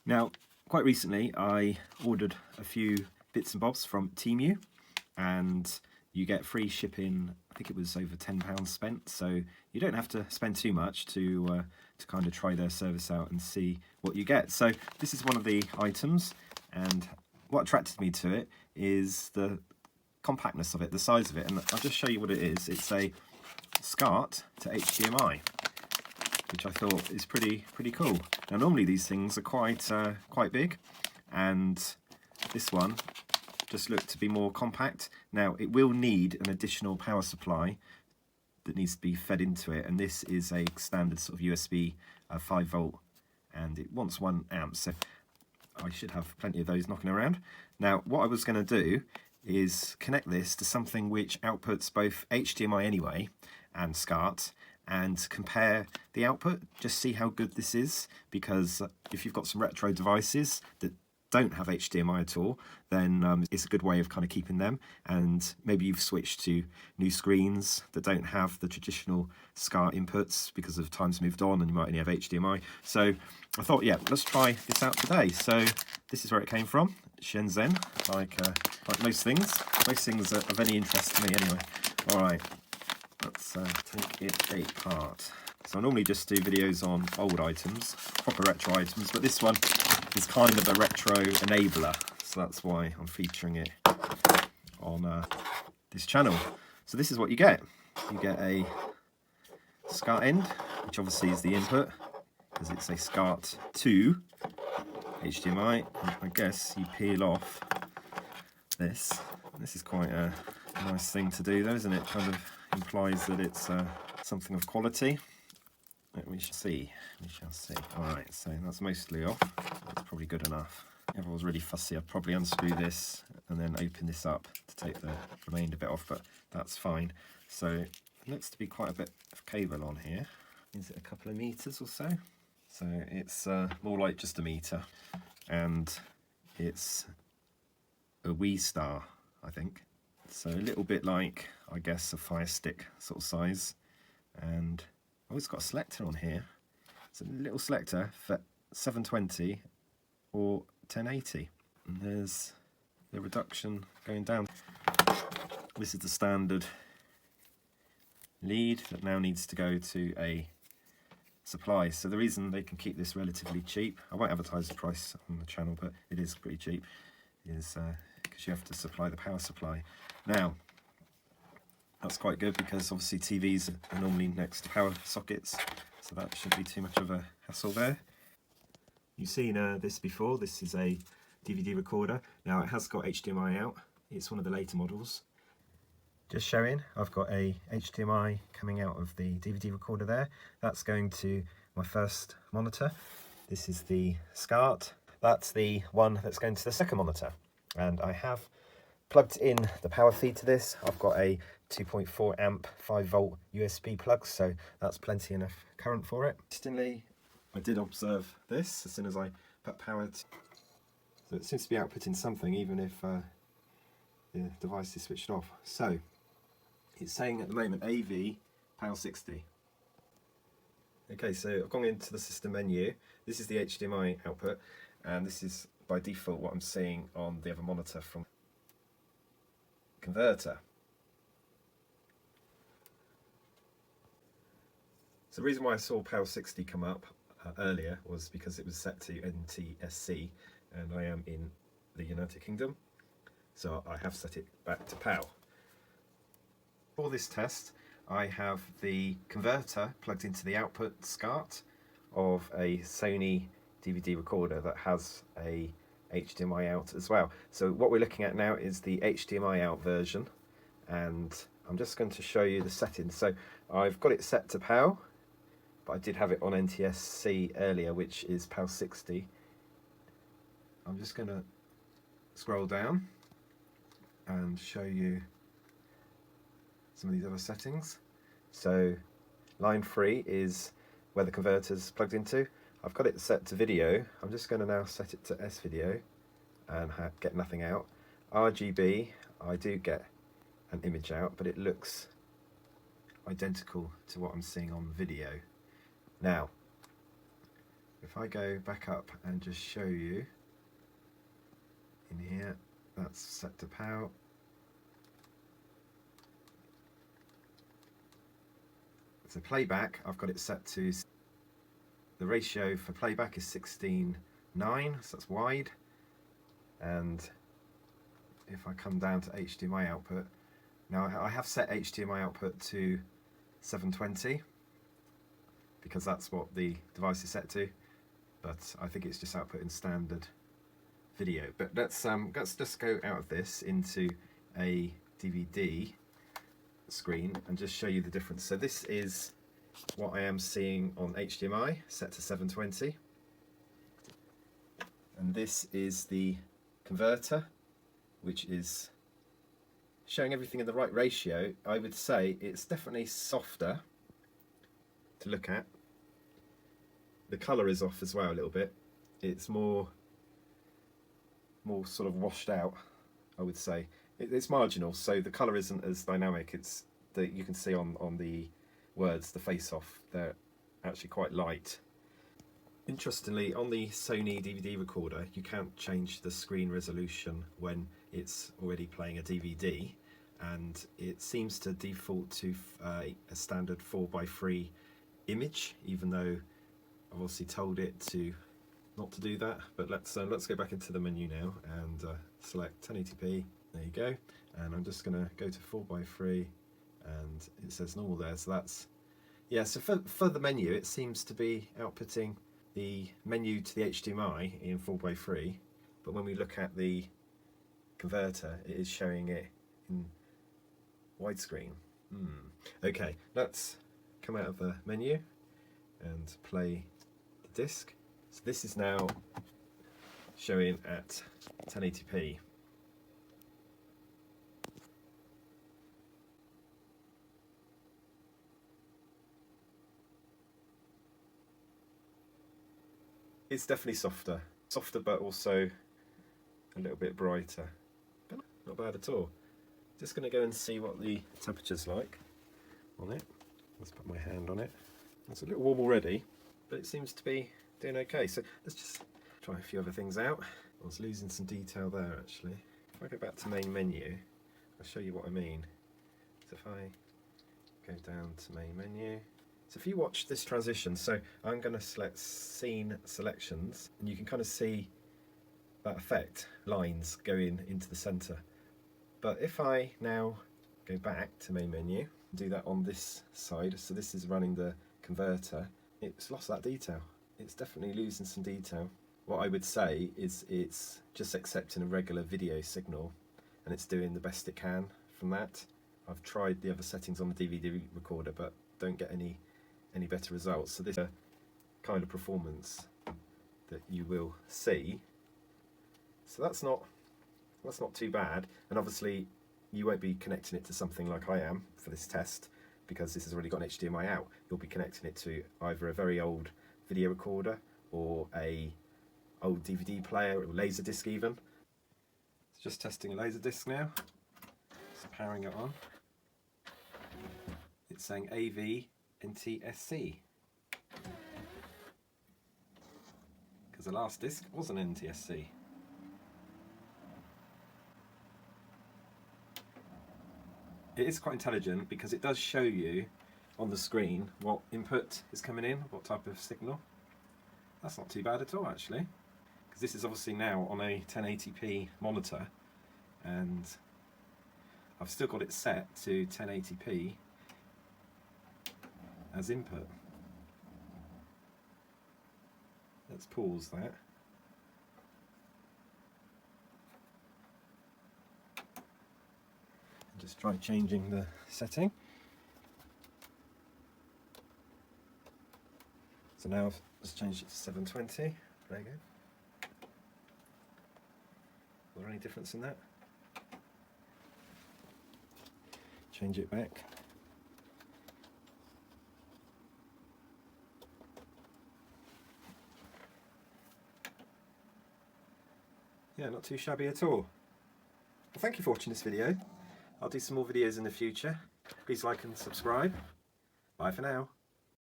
Now, quite recently I ordered a few bits and bobs from TEMU, and you get free shipping. I think it was over £10 spent, so you don't have to spend too much to kind of try their service out and see what you get. So this is one of the items, and what attracted me to it is the compactness of it, the size of it, and I'll just show you what it is. It's a SCART to HDMI, which I thought is pretty cool. Now normally these things are quite big, and this one just looked to be more compact. Now it will need an additional power supply that needs to be fed into it, and this is a standard sort of USB 5 volt, and it wants 1 amp, so I should have plenty of those knocking around. Now what I was going to do is connect this to something which outputs both HDMI anyway and SCART, and compare the output, just see how good this is, because if you've got some retro devices that don't have HDMI at all, then it's a good way of kind of keeping them, and maybe you've switched to new screens that don't have the traditional SCART inputs because of times moved on and you might only have HDMI. So I thought, yeah, let's try this out today. So this is where it came from, Shenzhen, like most things of any interest to me anyway. All right, let's take it apart. So I normally just do videos on old items, proper retro items, but this one is kind of a retro enabler, so that's why I'm featuring it on this channel. So this is what you get. You get a SCART end, which obviously is the input, because it's a SCART to HDMI. I guess you peel off this. This is quite a nice thing to do though, isn't it? Kind of implies that it's something of quality. We shall see. Alright, so that's mostly off. That's probably good enough. If I was really fussy, I'd probably unscrew this and then open this up to take the remainder bit off, but that's fine. So it looks to be quite a bit of cable on here. Is it a couple of meters or so? So it's more like just a meter, and it's a Wii Star, I think. So a little bit like, I guess, a Fire Stick sort of size, and oh, it's got a selector on here. It's a little selector for 720 or 1080. And there's the reduction going down. This is the standard lead that now needs to go to a supply. So the reason they can keep this relatively cheap, I won't advertise the price on the channel, but it is pretty cheap, is because you have to supply the power supply. Now, that's quite good because obviously TVs are normally next to power sockets, so that shouldn't be too much of a hassle there. You've seen this before. This is a DVD recorder. Now it has got HDMI out. It's one of the later models. Just showing, I've got a HDMI coming out of the DVD recorder there. That's going to my first monitor. This is the SCART. That's the one that's going to the second monitor. And I have plugged in the power feed to this. I've got a 2.4 amp 5 volt USB plug, so that's plenty enough current for it. Interestingly, I did observe this as soon as I put power to, so it seems to be outputting something even if the device is switched off. So it's saying at the moment AV power 60. Okay, so I've gone into the system menu. This is the HDMI output, and this is by default what I'm seeing on the other monitor from converter. So the reason why I saw power 60 come up earlier was because it was set to NTSC, and I am in the United Kingdom, so I have set it back to PAL. For this test, I have the converter plugged into the output SCART of a Sony DVD recorder that has a HDMI out as well. So what we're looking at now is the HDMI out version, and I'm just going to show you the settings. So I've got it set to PAL, but I did have it on NTSC earlier, which is PAL 60. I'm just going to scroll down and show you some of these other settings. So line 3 is where the converter's plugged into. I've got it set to video. I'm just going to now set it to S video and get nothing out. RGB, I do get an image out, but it looks identical to what I'm seeing on video. Now, If I go back up and just show you in here, that's set to PAL. So playback, I've got it set to, the ratio for playback is 16:9, so that's wide. And if I come down to HDMI output, now I have set HDMI output to 720 because that's what the device is set to, but I think it's just outputting standard video. But let's just go out of this into a DVD screen and just show you the difference. So this is what I am seeing on HDMI set to 720, and this is the converter, which is showing everything in the right ratio. I would say it's definitely softer to look at. The colour is off as well a little bit. It's more sort of washed out, I would say. It's marginal, so the colour isn't as dynamic. It's you can see on the words, the face-off, they're actually quite light. Interestingly, on the Sony DVD recorder, you can't change the screen resolution when it's already playing a DVD, and it seems to default to a standard 4:3 image, even though I've obviously told it to not to do that. But let's go back into the menu now and select 1080p. There you go. And I'm just going to go to 4:3, and it says normal there. So that's, yeah. So for the menu, it seems to be outputting the menu to the HDMI in 4:3, but when we look at the converter, it is showing it in widescreen. Okay, let's come out of the menu and play the disc. So this is now showing at 1080p. It's definitely softer, but also a little bit brighter, but not bad at all. Just going to go and see what the temperature's like on it. Let's put my hand on it. It's a little warm already, but it seems to be doing okay. So let's just try a few other things out. I was losing some detail there actually. If I go back to main menu, I'll show you what I mean. So if I go down to main menu, so if you watch this transition, so I'm going to select scene selections, and you can kind of see that effect, lines going into the centre. But if I now go back to main menu and do that on this side, so this is running the converter, it's lost that detail. It's definitely losing some detail. What I would say is it's just accepting a regular video signal, and it's doing the best it can from that. I've tried the other settings on the DVD recorder, but don't get any better results. So this is the kind of performance that you will see. So that's not too bad, and obviously you won't be connecting it to something like I am for this test, because this has already got an HDMI out. You'll be connecting it to either a very old video recorder or a old DVD player or Laserdisc even. It's just testing a Laserdisc now. Just powering it on. It's saying AV NTSC, because the last disc was an NTSC. It is quite intelligent because it does show you on the screen what input is coming in, what type of signal. That's not too bad at all actually, because this is obviously now on a 1080p monitor, and I've still got it set to 1080p as input. Let's pause that. And just try changing the setting. So now let's change it to 720. There you go. Was there any difference in that? Change it back. Yeah, not too shabby at all. Well, thank you for watching this video. I'll do some more videos in the future. Please like and subscribe. Bye for now.